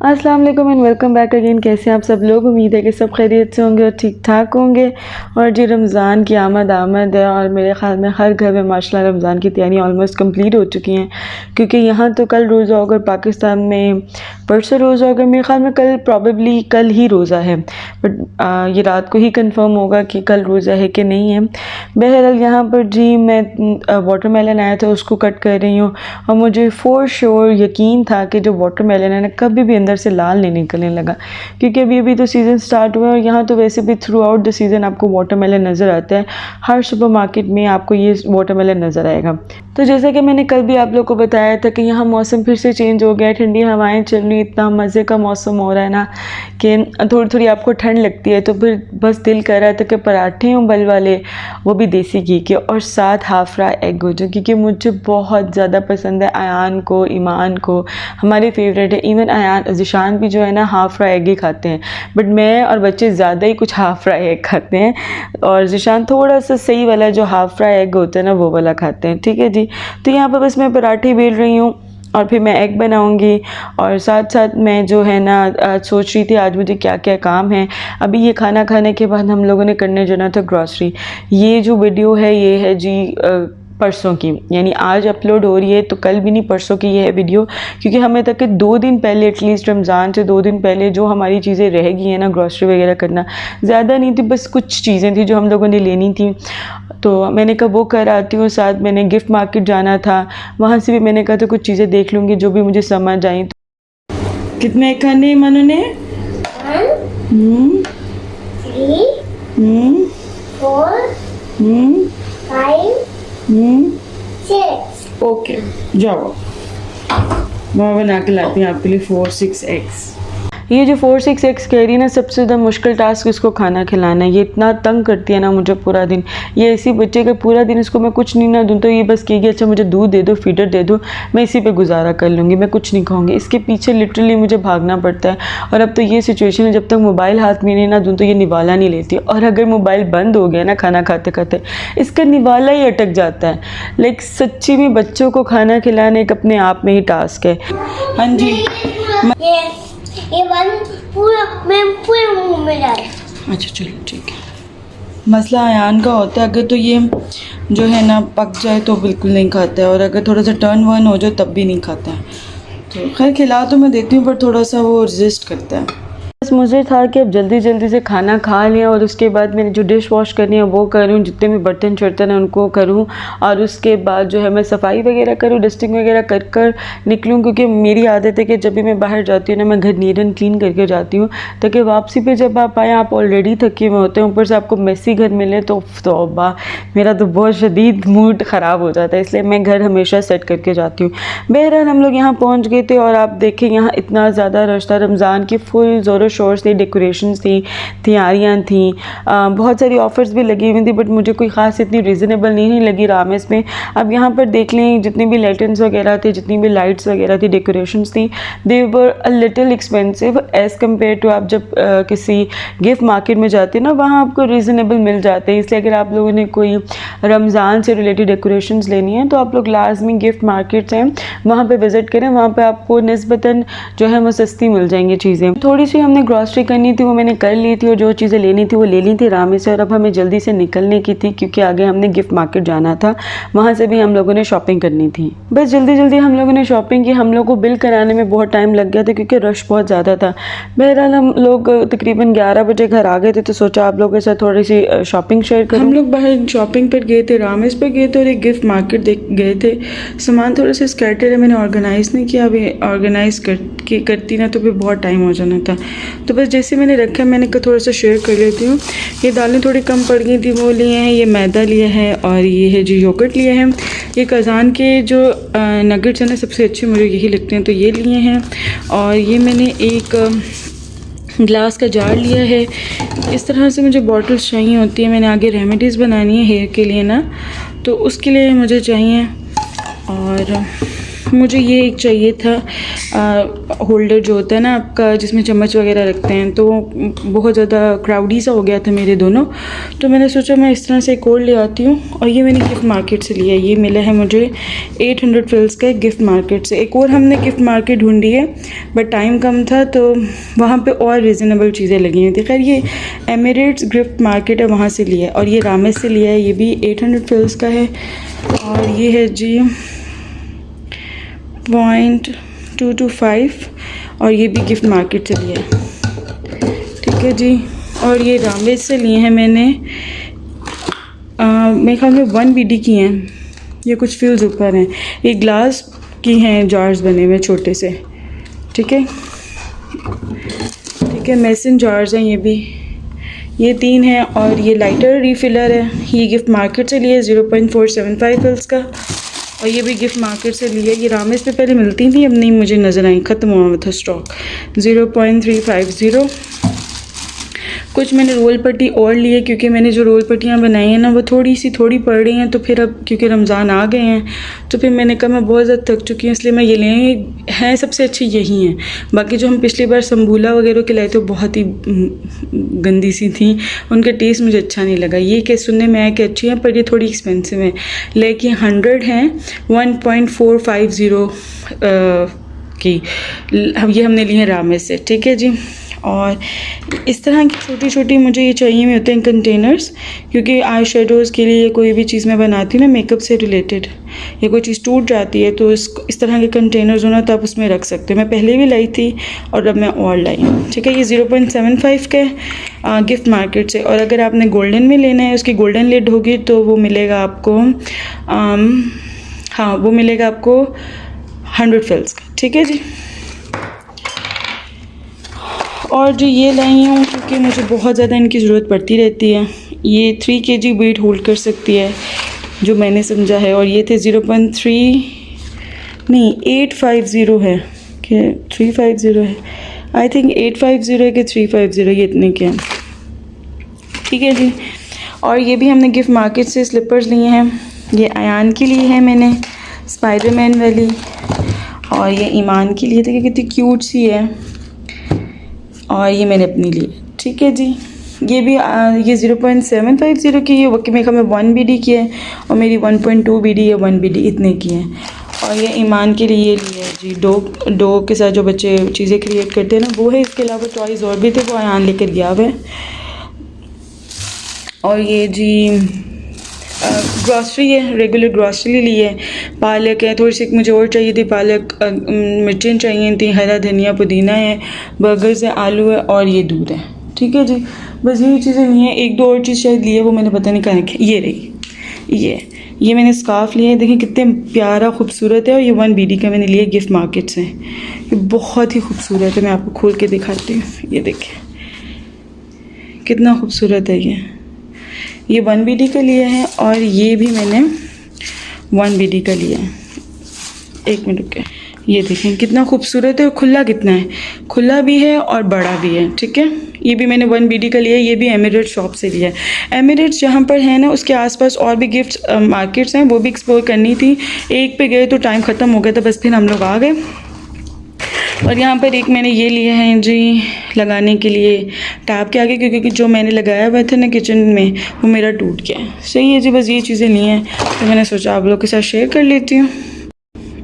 अस्सलाम वालेकुम and welcome back again. कैसे हैं आप सब लोग? उम्मीद है कि सब खैरियत से होंगे और ठीक ठाक होंगे। और जी रमज़ान की आमद है और मेरे ख़्याल में हर घर में माशाल्लाह रमज़ान की तैयारियाँ ऑलमोस्ट कंप्लीट हो चुकी हैं, क्योंकि यहाँ तो कल रोज़ा होगा और पाकिस्तान में परसों रोज़ा होगा। मेरे ख़्याल में कल प्रॉबेबली कल ही रोज़ा है, बट ये रात को ही कंफर्म होगा कि कल रोज़ा है कि नहीं है। बहरहाल यहाँ पर जी मैं वाटरमेलन आया था उसको कट कर रही हूँ, और मुझे फॉर श्योर यकीन था कि जो वाटरमेलन है ना कभी भी अंदर से लाल नहीं निकलने लगा, क्योंकि अभी तो सीज़न स्टार्ट हुआ है। और यहाँ तो वैसे भी थ्रू आउट द सीज़न आपको वाटरमेलन नज़र आता है, हर सुपरमार्केट में आपको ये वाटरमेलन नज़र आएगा। तो जैसा कि मैंने कल भी आप लोग को बताया था कि यहाँ मौसम फिर से चेंज हो गया है, ठंडी हवाएं चल रही, इतना मज़े का मौसम हो रहा है ना कि थोड़ी थोड़ी आपको ठंड लगती है। तो फिर बस दिल कर रहा था कि पराठे उबल वाले, वो भी देसी घी के, और साथ हाफ फ्राई एग हो जाए, क्योंकि मुझे बहुत ज़्यादा पसंद है। आयान को, ईमान को, हमारे फेवरेट है। इवन आयान ज़िशान भी जो है ना हाफ फ्राई एग ही खाते हैं, बट मैं और बच्चे ज़्यादा ही कुछ हाफ फ्राई एग खाते हैं, और ज़िशान थोड़ा सा सही वाला जो हाफ फ्राई एग होता है ना वो वाला खाते हैं। ठीक है जी। तो यहाँ पर बस मैं पराठे बेल रही हूँ और फिर मैं एग बनाऊंगी, और साथ साथ मैं जो है ना सोच रही थी आज मुझे क्या क्या काम है। अभी ये खाना खाने के बाद हम लोगों ने करने जाना था ग्रॉसरी। ये जो वीडियो है ये है जी परसों की, यानी आज अपलोड हो रही है, तो कल भी नहीं परसों की ये है वीडियो, क्योंकि हमें तक 2 दिन पहले, एटलीस्ट रमज़ान से 2 दिन पहले जो हमारी चीज़ें रह गई हैं ना ग्रॉसरी वगैरह करना, ज़्यादा नहीं थी, बस कुछ चीज़ें थी जो हम लोगों ने लेनी थी, तो मैंने कहा वो कर आती हूँ। साथ मैंने गिफ्ट मार्केट जाना था, वहाँ से भी मैंने कहा था कुछ चीज़ें देख लूँगी जो भी मुझे समझ आई। कितने खाने मनु ने? 1 3 4 5 6। ओके जाओ, मैं बना के लाती हूँ आपके लिए 4-6 एग्स। ये जो 4-6 एग्स कह रही है ना, सबसे ज़्यादा मुश्किल टास्क इसको खाना खिलाना है। ये इतना तंग करती है ना मुझे पूरा दिन। ये ऐसी बच्चे का पूरा दिन इसको मैं कुछ नहीं ना दूँ तो ये बस कहेगी अच्छा मुझे दूध दे दो, फीडर दे दो, मैं इसी पे गुजारा कर लूँगी, मैं कुछ नहीं खाऊँगी। इसके पीछे लिटरली मुझे भागना पड़ता है। और अब तो ये सिचुएशन है, जब तक मोबाइल हाथ में नहीं ना दूँ तो ये निवाला नहीं लेती, और अगर मोबाइल बंद हो गया ना खाना खाते खाते, इसका निवाला ही अटक जाता है। लाइक सच्ची में बच्चों को खाना खिलाना एक अपने आप में ही टास्क है। हाँ जी, ये पूरा मुंह में डाल। अच्छा चलो ठीक है। मसला आयान का होता है, अगर तो ये जो है ना पक जाए तो बिल्कुल नहीं खाता है, और अगर थोड़ा सा टर्न वन हो जाए तब भी नहीं खाता है। तो खैर खिला तो मैं देती हूँ, पर थोड़ा सा वो रेजिस्ट करता है। बस मुझे था कि अब जल्दी जल्दी से खाना खा लें, और उसके बाद मैंने जो डिश वॉश करनी है वो करूँ, जितने भी बर्तन शर्तन हैं उनको करूँ, और उसके बाद जो है मैं सफाई वगैरह करूँ, डस्टिंग वगैरह कर कर निकलूँ, क्योंकि मेरी आदत है कि जब भी मैं बाहर जाती हूँ ना मैं घर नीट एंड क्लीन करके जाती हूँ, ताकि वापसी पे जब आप आएँ आप ऑलरेडी थके हुए होते हैं, ऊपर से आपको मेसी घर मिले तो तौबा, मेरा तो बहुत शदीद मूड ख़राब हो जाता है, इसलिए मैं घर हमेशा सेट करके जाती हूँ। बहरहाल हम लोग यहाँ पहुँच गए थे, और आप देखें यहाँ इतना ज़्यादा रश था। रमज़ान की फुल ज़ोर शोर्स थी, डेकोरेशंस थी, तैयारियाँ थी, बहुत सारी ऑफ़र्स भी लगी हुई थी, बट मुझे कोई ख़ास इतनी रीज़नेबल नहीं लगी रामेस में। अब यहाँ पर देख लें जितनी भी लाइटेंस वगैरह थे, जितनी भी लाइट्स वगैरह थी, डेकोरेशंस थी, they were a little expensive as compare to आप जब किसी गिफ्ट मार्केट में जाते हैं ना, वहाँ आपको रीज़नेबल मिल जाते हैं। इसलिए अगर आप लोगों ने कोई रमज़ान से रिलेटेड डेकोरेशंस लेनी है तो आप लोग लाजमी गिफ्ट मार्केट्स हैं वहाँ पर विज़िट करें, वहाँ पर आपको निस्बतन जो है वो सस्ती मिल जाएंगी चीज़ें। थोड़ी सी हमने ग्रॉसरी करनी थी वो मैंने कर ली थी, और जो चीज़ें लेनी थी वो ले ली थी रामे से, और अब हमें जल्दी से निकलने की थी, क्योंकि आगे हमने गिफ्ट मार्केट जाना था, वहाँ से भी हम लोगों ने शॉपिंग करनी थी। बस जल्दी जल्दी हम लोगों ने शॉपिंग की। हम लोग को बिल कराने में बहुत टाइम लग गया था, क्योंकि रश बहुत ज़्यादा था। बहरहाल हम लोग तकरीबन 11 बजे घर आ गए थे, तो सोचा आप लोगों के साथ थोड़ी सी शॉपिंग शेयर करूँ। हम लोग बाहर शॉपिंग पर गए थे, रामेस पर गए थे, और एक गिफ्ट मार्केट देख गए थे। सामान थोड़ा सा स्कैटर है, मैंने ऑर्गेनाइज़ नहीं किया, अभी ऑर्गेनाइज़ करती ना तो फिर बहुत टाइम हो जाना था। तो बस जैसे मैंने रखा, मैंने कहा थोड़ा सा शेयर कर लेती हूँ। ये दालें थोड़ी कम पड़ गई थी, वो लिए हैं, ये मैदा लिया है, और ये है जो योगर्ट लिए हैं। ये कज़ान के जो नगेट्स हैं ना सबसे अच्छे मुझे यही लगते हैं, तो ये लिए हैं। और ये मैंने एक ग्लास का जार लिया है। इस तरह से मुझे बॉटल्स चाहिए होती है, मैंने आगे रेमेडीज़ बनानी है हेयर के लिए ना, तो उसके लिए मुझे चाहिए। और मुझे ये एक चाहिए था होल्डर जो होता है ना आपका, जिसमें चम्मच वगैरह रखते हैं, तो बहुत ज़्यादा क्राउडी सा हो गया था मेरे दोनों, तो मैंने सोचा मैं इस तरह से एक और ले आती हूँ। और ये मैंने गिफ्ट मार्केट से लिया है, ये मिला है मुझे 800 फिल्स का गिफ्ट मार्केट से। एक और हमने गिफ्ट मार्केट ढूंढी है बट टाइम कम था, तो वहाँ पे और रिजनेबल चीज़ें लगी हुई थी। खैर ये एमिरेट्स गिफ्ट मार्केट है, वहाँ से लिया है। और ये रामेस से लिया है, ये भी 800 फिल्स का है। और ये है जी 0.225 और ये भी गिफ्ट मार्केट से लिया है, ठीक है जी। और ये रामेस से लिए हैं मैंने, मेरे ख्याल में 1 BD की हैं, ये कुछ फिल्स ऊपर हैं। ये ग्लास की हैं, जार्स बने हुए छोटे से, ठीक है ठीक है, मेसन जार्स हैं ये भी, ये 3 हैं। और ये लाइटर रिफिलर है, ये गिफ्ट मार्केट से लिए 0.475 फिल्स का। और ये भी गिफ्ट मार्केट से लिए, ये रामेस पे पहले मिलती थी, अब नहीं मुझे नज़र आई, ख़त्म हुआ था स्टॉक। 0.350। कुछ मैंने रोल पट्टी और लिए, क्योंकि मैंने जो रोल पट्टियाँ बनाई हैं ना वो थोड़ी पड़ रही हैं, तो फिर अब क्योंकि रमज़ान आ गए हैं तो फिर मैंने कहा मैं बहुत ज़्यादा थक चुकी हूँ, इसलिए मैं ये ले हैं। सबसे अच्छी यही हैं, बाकी जो हम पिछली बार संबूला वगैरह के लाए थे बहुत ही गंदी सी थी, उनका टेस्ट मुझे अच्छा नहीं लगा। ये कि सुनने में आया कि अच्छी हैं पर ये थोड़ी एक्सपेंसिव है, लेकिन 100 हैं 1.450 की, ये हमने ली हैं रामेस से, ठीक है जी। और इस तरह की छोटी छोटी मुझे ये चाहिए हुए होते हैं कंटेनर्स, क्योंकि आई शेडोज़ के लिए कोई भी चीज़ मैं बनाती हूँ ना मेकअप से रिलेटेड, या कोई चीज़ टूट जाती है तो इस तरह के कंटेनर्स होना तो आप उसमें रख सकते हो। मैं पहले भी लाई थी और अब मैं और लाई हूँ, ठीक है। ये 0.75 के गिफ्ट मार्केट से। और अगर आपने गोल्डन में लेना है, उसकी गोल्डन लिड होगी तो वो मिलेगा आपको हाँ वो मिलेगा आपको 100 फिल्स का, ठीक है जी। और जो ये लाई हूँ क्योंकि मुझे बहुत ज़्यादा इनकी ज़रूरत पड़ती रहती है, ये 3 kg वेट होल्ड कर सकती है जो मैंने समझा है। और ये थे 850 है कि 350 है, आई थिंक 850 है कि 350, ये इतने के हैं, ठीक है जी। और ये भी हमने गिफ्ट मार्केट से स्लीपर्स लिए हैं, ये आयान के लिए है मैंने स्पाइडरमैन वाली, और ये ईमान के लिए, देखिए कितनी क्यूट सी है, और ये मैंने अपने लिए, ठीक है जी। ये भी ये 0.750 की है, वक्त मेरे ख्याल में 1 BD की है, और मेरी 1.2 BD या 1 BD इतने की है। और ये ईमान के लिए लिया है जी, डो के साथ जो बच्चे चीज़ें क्रिएट करते हैं ना वो है। इसके अलावा टॉयज़ और भी थे, वो आयान लेकर गया हुआ है। और ये जी ग्रॉसरी है, रेगुलर ग्रॉसरी ली है, पालक है, थोड़ी सी मुझे और चाहिए थी पालक, मिर्चें चाहिए थी, हरा धनिया पुदीना है, बर्गर्स है, आलू है, और ये दूध है, ठीक है जी। बस यही चीज़ें नहीं है, 1-2 और चीज़ शायद ली है, वो मैंने पता नहीं कहाँ रखी। ये रही, ये मैंने स्कार्फ लिया है, देखें कितने प्यारा खूबसूरत है। और ये 1 BD का मैंने लिया गिफ्ट मार्केट से, ये बहुत ही खूबसूरत है, मैं आपको खोल के दिखाती हूँ। ये देखें कितना खूबसूरत है, ये 1 BD का लिया है, और ये भी मैंने 1 BD का लिया है। एक मिनट रुके, ये देखें कितना खूबसूरत है, और खुला कितना है, खुला भी है और बड़ा भी है, ठीक है। ये भी मैंने 1 BD का लिया है, ये भी एमिरेट्स शॉप से लिया है। एमिरेट्स जहाँ पर है ना उसके आसपास और भी गिफ्ट मार्केट्स हैं, वो भी एक्सप्लोर करनी थी। एक पे गए तो टाइम ख़त्म हो गया था, बस फिर हम लोग आ गए। और यहाँ पर एक मैंने ये लिए हैं जी लगाने के लिए टैप के आगे, क्योंकि जो मैंने लगाया हुआ था ना किचन में वो मेरा टूट गया है। सही है जी, बस ये चीज़ें ली हैं तो मैंने सोचा आप लोग के साथ शेयर कर लेती हूँ।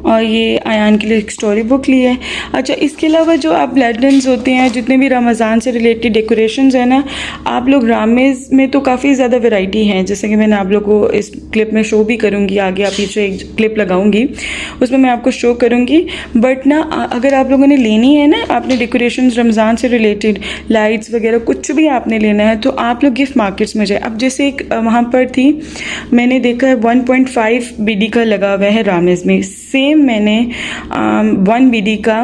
और ये आयान के लिए एक स्टोरी बुक ली है। अच्छा, इसके अलावा जो आप लैंटर्न्स होते हैं, जितने भी रमज़ान से रिलेटेड डेकोरेशंस हैं ना, आप लोग रामेस में तो काफ़ी ज़्यादा वैरायटी है, जैसे कि मैंने आप लोग को इस क्लिप में शो भी करूँगी, आगे आप पीछे एक क्लिप लगाऊंगी उसमें मैं आपको शो करूँगी। बट ना अगर आप लोगों ने लेनी है ना, आपने डेकोरेशंस रमज़ान से रिलेटेड लाइट्स वगैरह कुछ भी आपने लेना है तो आप लोग गिफ्ट मार्केट्स में जाए। अब जैसे एक वहाँ पर थी, मैंने देखा है 1.5 BD का लगा हुआ है रामेस में, सेम मैंने 1 BD का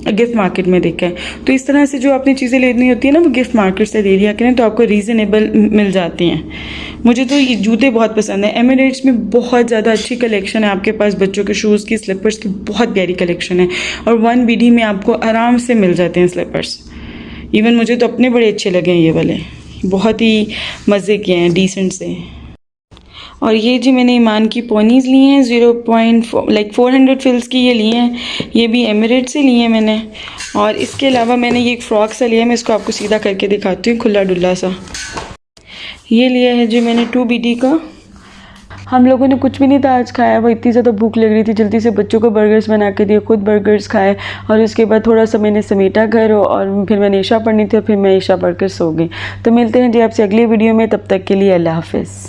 गिफ्ट मार्केट में देखा है। तो इस तरह से जो आपने चीज़ें लेनी होती है ना वो गिफ्ट मार्केट से ले लिया करें तो आपको रीज़नेबल मिल जाती हैं। मुझे तो ये जूते बहुत पसंद है, एमिरेट्स में बहुत ज़्यादा अच्छी कलेक्शन है आपके पास, बच्चों के शूज़ की, स्लीपर्स की बहुत प्यारी कलेक्शन है, और 1 BD में आपको आराम से मिल जाते हैं स्लीपर्स। इवन मुझे तो अपने बड़े अच्छे लगे हैं, ये वाले बहुत ही मज़े के हैं, डिसेंट से। और ये जी मैंने ईमान की पोनीज़ ली हैं 400 फिल्स की ये लिए हैं, ये भी एमिरेट से लिए हैं मैंने। और इसके अलावा मैंने ये एक फ़्रॉक सा लिया है, मैं इसको आपको सीधा करके दिखाती हूँ, खुला डुल्ला सा। ये लिया है जी मैंने 2BD का। हम लोगों ने कुछ भी नहीं था आज खाया, वो इतनी ज़्यादा भूख लग रही थी, जल्दी से बच्चों को बर्गर्स बना के दिए, खुद बर्गर्स खाए और उसके बाद थोड़ा सा मैंने समेटा घर और फिर मैंने ईशा पढ़नी थी और फिर मैं ईशा पढ़ कर सो गई। तो मिलते हैं जी आपसे अगली वीडियो में, तब तक के लिए अल्लाह हाफ़िज़।